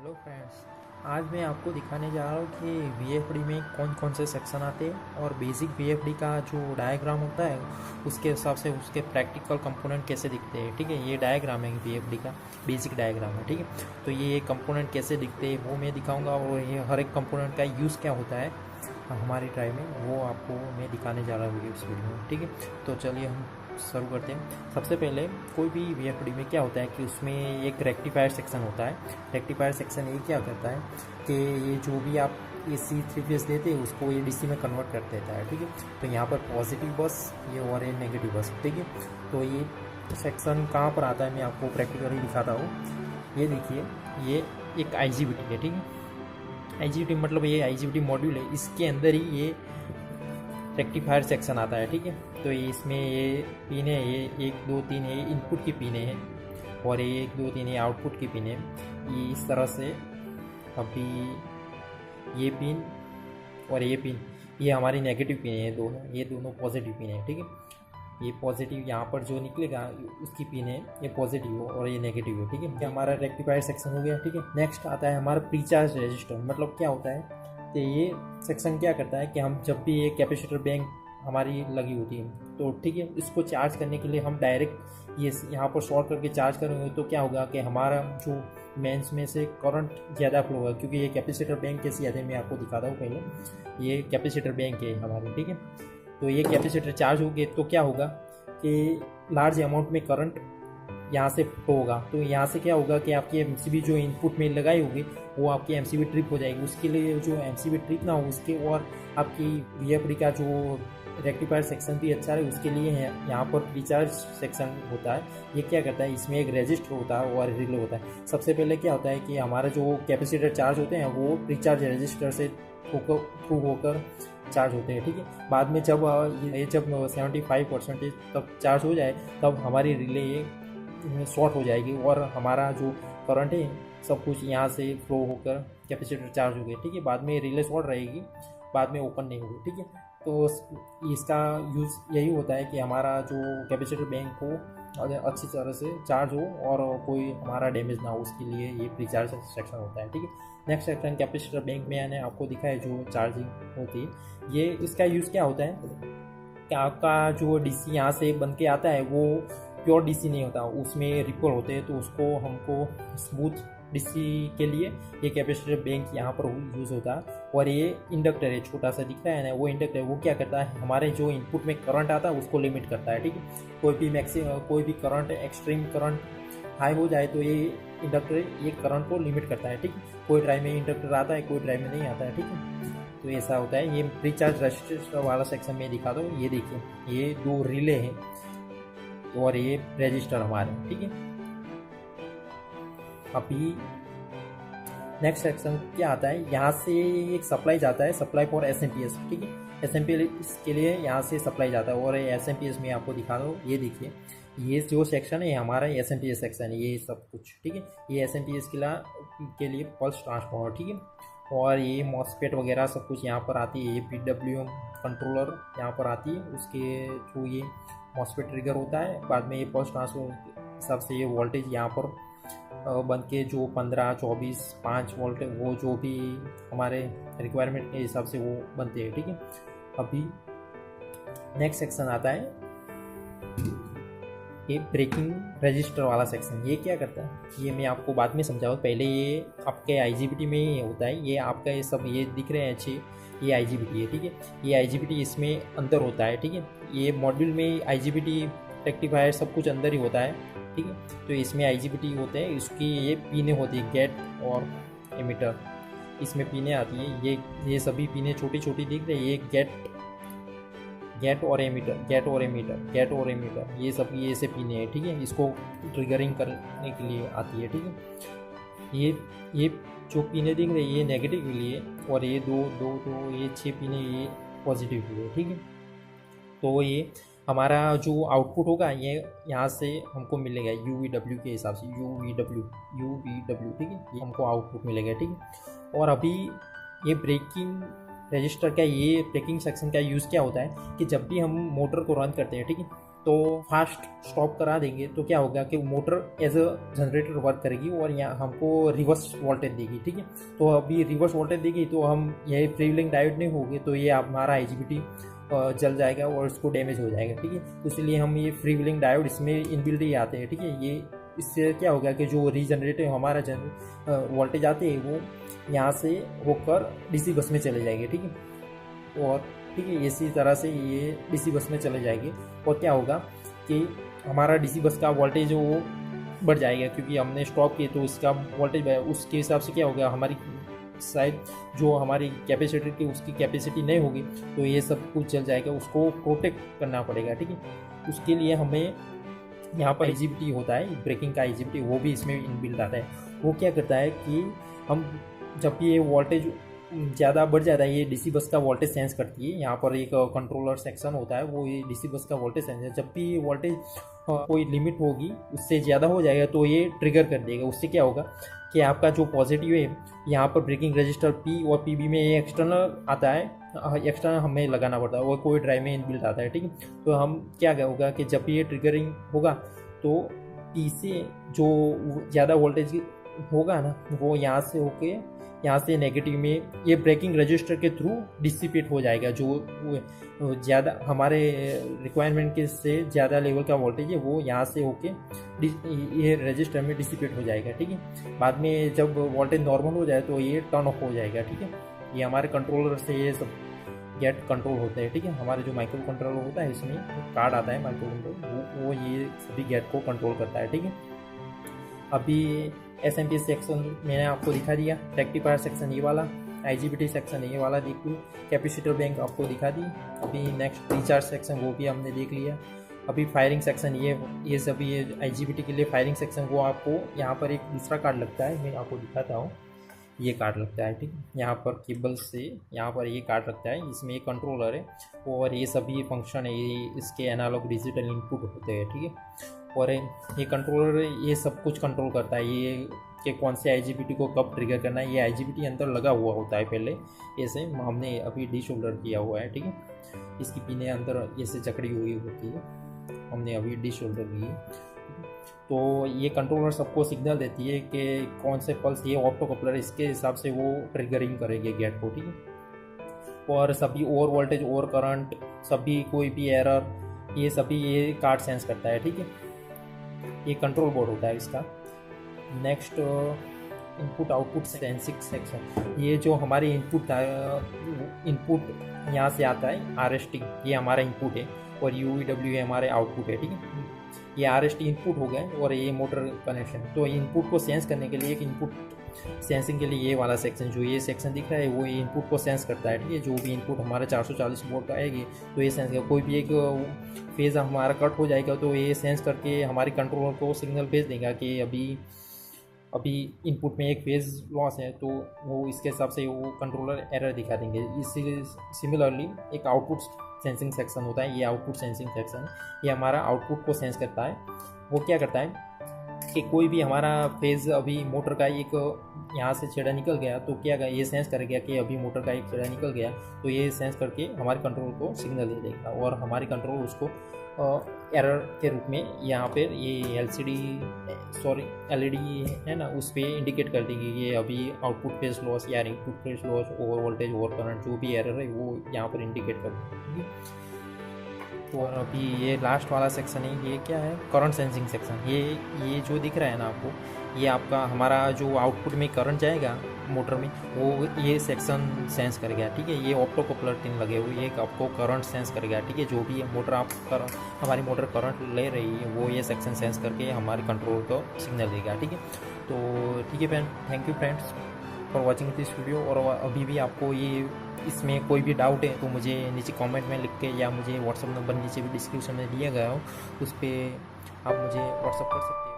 Hello friends, आज मैं आपको दिखाने जा रहा हूँ कि वीएफडी में कौन कौन से सेक्शन आते हैं और बेसिक वीएफडी का जो डायग्राम होता है उसके हिसाब से उसके प्रैक्टिकल कंपोनेंट कैसे दिखते हैं। ठीक है, ये डायग्राम है वीएफडी का, बेसिक डायग्राम है। ठीक है, तो ये कंपोनेंट कैसे दिखते हैं वो मैं दिखाऊंगा और ये हर एक कंपोनेंट का यूज़ क्या होता है हमारी ट्राई में वो आपको मैं दिखाने जा रहा हूँ इस वीडियो में। ठीक है, तो चलिए हम शुरू करते हैं। सबसे पहले कोई भी वीएफडी में क्या होता है कि उसमें एक रेक्टिफायर सेक्शन होता है। रेक्टिफायर सेक्शन ये क्या करता है कि ये जो भी आप AC 3 फेज देते हैं उसको ये DC में कन्वर्ट कर देता है। ठीक है, तो यहाँ पर पॉजिटिव बस ये और ये नेगेटिव बस। ठीक है, तो ये सेक्शन कहाँ पर आता है मैं आपको प्रैक्टिकली दिखाता हूँ। ये देखिए, ये एक IGBT है। ठीक है, IGBT मतलब ये IGBT मॉड्यूल है, इसके अंदर ही ये रेक्टिफायर सेक्शन आता है। ठीक है, तो ये इसमें ये पिन है, ये 1 2 3 ये इनपुट की पिन है और ये 1 2 3 ये आउटपुट की पिन है। ये इस तरह से अभी ये पिन और ये पिन ये हमारी नेगेटिव पिन है, ये दोनों पॉजिटिव पिन है। ठीक है, ये पॉजिटिव यहाँ पर जो निकलेगा उसकी पिन है, ये पॉजिटिव हो और ये नेगेटिव हो। ठीक है, ये हमारा रेक्टिफायर सेक्शन हो गया। ठीक है, नेक्स्ट आता है हमारा प्रीचार्ज रजिस्टर। मतलब क्या होता है कि ये सेक्शन क्या करता है कि हम जब भी ये कैपेसिटर बैंक हमारी लगी होती है तो ठीक है, इसको चार्ज करने के लिए हम डायरेक्ट ये यहाँ पर शॉर्ट करके चार्ज करेंगे तो क्या होगा कि हमारा जो मेंस में से करंट ज़्यादा फ्लो होगा, क्योंकि ये कैपेसिटर बैंक कैसी आते हैं मैं आपको दिखाता हूँ। पहले ये कैपेसिटर बैंक है हमारे। ठीक है, तो ये कैपेसिटर चार्ज हो गए तो क्या होगा कि लार्ज अमाउंट में करंट यहाँ से फ्लो होगा। तो यहाँ से क्या होगा कि आपकी एमसीबी जो इनपुट में लगाई होगी वो आपकी एमसीबी ट्रिप हो जाएगी। उसके लिए जो एमसीबी ट्रिप ना हो उसके और आपकी वीएफडी का जो रेक्टिफायर सेक्शन भी अच्छा रहे उसके लिए है यहाँ पर रिचार्ज सेक्शन होता है। ये क्या करता है, इसमें एक रजिस्टर होता है और रिले होता है। सबसे पहले क्या होता है कि हमारे जो कैपेसिटर चार्ज होते हैं वो रिचार्ज रजिस्टर से थ्रू होकर चार्ज होते हैं। ठीक है, बाद में जब 75% तक चार्ज हो जाए तब हमारी रिले ये शॉर्ट हो जाएगी और हमारा जो करंट है सब कुछ यहाँ से फ्लो होकर कैपेसिटर चार्ज हो गए। ठीक है, बाद में रिले शॉर्ट रहेगी, बाद में ओपन नहीं होगी। ठीक है, तो इसका यूज़ यही होता है कि हमारा जो कैपेसिटर बैंक को अच्छी तरह से चार्ज हो और कोई हमारा डैमेज ना हो, उसके लिए ये प्रीचार्ज सेक्शन होता है। ठीक है, नेक्स्ट सेक्शन कैपेसिटर बैंक में मैंने आपको दिखाया जो चार्जिंग होती है। ये इसका यूज़ क्या होता है कि आपका जो DC यहाँ से बन के आता है वो प्योर DC नहीं होता, उसमें रिपल होते हैं। तो उसको हमको स्मूथ DC के लिए ये कैपेसिटर बैंक यहाँ पर यूज़ होता है। और ये इंडक्टर है, छोटा सा दिख रहा है ना, वो इंडक्टर वो क्या करता है हमारे जो इनपुट में करंट आता है उसको लिमिट करता है। ठीक है, कोई भी करंट एक्सट्रीम करंट हाई हो जाए तो ये इंडक्टर ये करंट को लिमिट करता है। ठीक है, कोई ड्राइव में इंडक्टर आता है, कोई ड्राइव में नहीं आता है। ठीक है, तो ऐसा होता है। ये प्रीचार्ज रजिस्टर वाला सेक्शन में दिखा दो। ये देखिए, ये 2 रिले हैं और ये रजिस्टर हमारे। ठीक है, अभी नेक्स्ट सेक्शन क्या आता है, यहाँ से एक सप्लाई जाता है, सप्लाई फॉर SMPS। ठीक है, SMPS के लिए यहाँ से सप्लाई जाता है और SMPS में आपको दिखा दो। ये देखिए, ये जो सेक्शन है हमारा SMPS सेक्शन है, ये सब कुछ। ठीक है, ये SMPS के लिए पल्स ट्रांसफार्मर। ठीक है, और ये मॉसफेट वगैरह सब कुछ यहाँ पर आती है। ये PWM कंट्रोलर यहाँ पर आती है, उसके थ्रू ये मॉसफेट ट्रिगर होता है। बाद में ये पल्स ट्रांसफर हिसाब से ये वोल्टेज यहाँ पर बन के जो 15 24 5 वोल्ट वो जो भी हमारे रिक्वायरमेंट के हिसाब से वो बनते हैं। ठीक है, अभी नेक्स्ट सेक्शन आता है ये ब्रेकिंग रजिस्टर वाला सेक्शन। ये क्या करता है ये मैं आपको बाद में समझाऊँ, पहले ये आपके IGBT में ही होता है। ये आपका ये सब ये दिख रहे हैं अच्छे, ये IGBT है। ठीक है, ये IGBT इसमें अंदर होता है। ठीक है, ये मॉड्यूल में IGBT रेक्टिफायर सब कुछ अंदर ही होता है। ठीक है, तो इसमें IGBT होते हैं, इसकी ये पिनें होती है, गेट और एमिटर, इसमें पिनें आती हैं। ये सभी पिनें छोटी छोटी दिख रही है, ये गेट और एमिटर, ये सब ये ऐसे पिनें हैं। ठीक है, इसको ट्रिगरिंग करने के लिए आती है। ठीक है, ये जो पिनें दिख रही है ये नेगेटिव के लिए और ये ये 6 पिनें ये पॉजिटिव के लिए। ठीक है, तो ये हमारा जो आउटपुट होगा ये यहाँ से हमको मिलेगा UVW के हिसाब से, UVW। ठीक है, ये हमको आउटपुट मिलेगा। ठीक है, और अभी ये ब्रेकिंग रजिस्टर का ये ब्रेकिंग सेक्शन का यूज़ क्या होता है कि जब भी हम मोटर को रन करते हैं, ठीक है, तो फास्ट स्टॉप करा देंगे तो क्या होगा कि motor as a generator work करेगी और यहाँ हमको रिवर्स वोल्टेज देगी, ठीक है। तो अभी रिवर्स वोल्टेज देगी तो हम ये फ्रीव्हीलिंग डायोड नहीं होगी तो ये हमारा IGBT जल जाएगा और इसको डैमेज हो जाएगा, ठीक है। तो इसलिए हम ये फ्रीव्हीलिंग डायोड इसमें इनबिल्ट ही आते हैं, ठीक है। ये इससे क्या होगा कि जो रीजनरेटर हमारा वोल्टेज आते हैं वो यहाँ से होकर DC बस में चले जाएंगे, ठीक है। और ठीक है, इसी तरह से ये DC बस में चले जाएंगे और क्या होगा कि हमारा DC बस का वोल्टेज वो बढ़ जाएगा, क्योंकि हमने स्टॉप किए तो इसका वोल्टेज बढ़ा। उसके हिसाब से क्या होगा, हमारी शायद जो हमारी कैपेसिटर की उसकी कैपेसिटी नहीं होगी तो ये सब कुछ चल जाएगा, उसको प्रोटेक्ट करना पड़ेगा, ठीक है। उसके लिए हमें यहाँ पर IGBT होता है, ब्रेकिंग का IGBT, वो भी इसमें इनबिल्ट आता है। वो क्या करता है कि हम जब ये वोल्टेज ज़्यादा बढ़ जाता है, ये DC बस का वोल्टेज सेंस करती है। यहाँ पर एक कंट्रोलर सेक्शन होता है, वो ये DC बस का वोल्टेज सेंस, जब भी वोल्टेज कोई लिमिट होगी उससे ज़्यादा हो जाएगा तो ये ट्रिगर कर देगा। उससे क्या होगा कि आपका जो पॉजिटिव है यहाँ पर ब्रेकिंग रजिस्टर P और PB में ये एक्सटर्नल आता है, एक्स्ट्रा हमें लगाना पड़ता है, वो कोई ड्राइव में इनबिल्ट आता है, ठीक है। तो हम क्या होगा कि जब ये ट्रिगरिंग होगा तो P से जो ज़्यादा वोल्टेज होगा ना वो यहाँ से नेगेटिव में ये ब्रेकिंग रजिस्टर के थ्रू डिसिपेट हो जाएगा। जो ज़्यादा हमारे रिक्वायरमेंट के से ज़्यादा लेवल का वोल्टेज है वो यहाँ से होके ये रजिस्टर में डिसिपेट हो जाएगा, ठीक है। बाद में जब वोल्टेज नॉर्मल हो जाए तो ये टर्न ऑफ हो जाएगा, ठीक है। ये हमारे कंट्रोलर से ये सब गेट कंट्रोल होते हैं, ठीक है। हमारे जो माइक्रो कंट्रोलर होता है इसमें कार्ड आता है माइक्रो कंट्रोल, वो ये सभी गेट को कंट्रोल करता है, ठीक है। अभी SMP सेक्शन मैंने आपको दिखा दिया, रेक्टिफायर सेक्शन ये वाला, IGBT सेक्शन ये वाला देख लो, कैपेसिटर बैंक आपको दिखा दी। अभी नेक्स्ट रिचार्ज सेक्शन वो भी हमने देख लिया। अभी फायरिंग सेक्शन ये सभी ये IGBT के लिए फायरिंग सेक्शन वो आपको यहाँ पर एक दूसरा कार्ड लगता है, मैं आपको दिखाता हूँ। ये कार्ड लगता है, ठीक है। यहाँ पर केबल से यहाँ पर ये कार्ड लगता है, इसमें एक कंट्रोलर है और ये सभी फंक्शन है, ये इसके एनालॉग डिजिटल इनपुट होते हैं, ठीक है। और ये कंट्रोलर ये सब कुछ कंट्रोल करता है, ये कि कौन से IGBT को कब ट्रिगर करना है। ये IGBT अंदर लगा हुआ होता है पहले, ऐसे हमने अभी डिशोल्डर किया हुआ है, ठीक है। इसकी पिने अंदर ऐसे जकड़ी हुई होती है, हमने अभी डिशोल्डर की है। तो ये कंट्रोलर सबको सिग्नल देती है कि कौन से पल्स, ये ऑप्टो कपलर, इसके हिसाब से वो ट्रिगरिंग करेंगे गेट को, ठीक है। और सभी ओवर वोल्टेज ओवर करंट, सभी कोई भी एरर, ये सभी ये कार्ड सेंस करता है, ठीक है। ये कंट्रोल बोर्ड होता है इसका। Next input output sensing section, ये जो हमारे इनपुट यहाँ से आता है RST, ये हमारा इनपुट है और UEW हमारे आउटपुट है, ठीक है। ये RST इनपुट हो गए और ये मोटर कनेक्शन। तो इनपुट को सेंस करने के लिए एक इनपुट सेंसिंग के लिए ये वाला सेक्शन, जो ये सेक्शन दिख रहा है वो ये इनपुट को सेंस करता है, ठीक है। जो भी इनपुट हमारा 440 वोल्ट का आएगी तो ये सेंस करेगा। कोई भी एक फेज़ हमारा कट हो जाएगा तो ये सेंस करके हमारे कंट्रोलर को सिग्नल भेज देगा कि अभी इनपुट में एक फेज़ लॉस है, तो वो इसके हिसाब से वो कंट्रोलर एरर दिखा देंगे। इसी सिमिलरली एक आउटपुट सेंसिंग सेक्शन होता है, ये आउटपुट सेंसिंग सेक्शन ये हमारा आउटपुट को सेंस करता है। वो क्या करता है कि कोई भी हमारा फेज़ अभी मोटर का एक यहाँ से छेड़ा निकल गया तो क्या ये सेंस करेगा कि अभी मोटर का एक छेड़ा निकल गया, तो ये सेंस करके हमारे कंट्रोल को सिग्नल दे देगा और हमारी कंट्रोल उसको एरर के रूप में यहाँ पर ये LED है ना, उस पर इंडिकेट कर देगी ये अभी आउटपुट फेज लॉस या input phase loss, over voltage over current, जो भी एरर है वो यहाँ पर इंडिकेट कर देगी। और अभी ये लास्ट वाला सेक्शन है, ये क्या है, करंट सेंसिंग सेक्शन। ये जो दिख रहा है ना आपको, ये आपका हमारा जो आउटपुट में करंट जाएगा मोटर में वो ये सेक्शन सेंस करेगा, ठीक है। ये ऑप्टो कपलर 3 लगे हुए, ये आपको करंट सेंस करेगा, ठीक है। जो भी मोटर हमारी मोटर करंट ले रही है वो ये सेक्शन सेंस करके हमारे कंट्रोल को सिग्नल देगा, ठीक है। तो ठीक है friend, thank you friends for watching this video. और अभी भी आपको ये इसमें कोई भी डाउट है तो मुझे नीचे कमेंट में लिख के या मुझे व्हाट्सअप नंबर नीचे भी डिस्क्रिप्शन में दिया गया हो, उस पर आप मुझे व्हाट्सअप कर सकते हैं।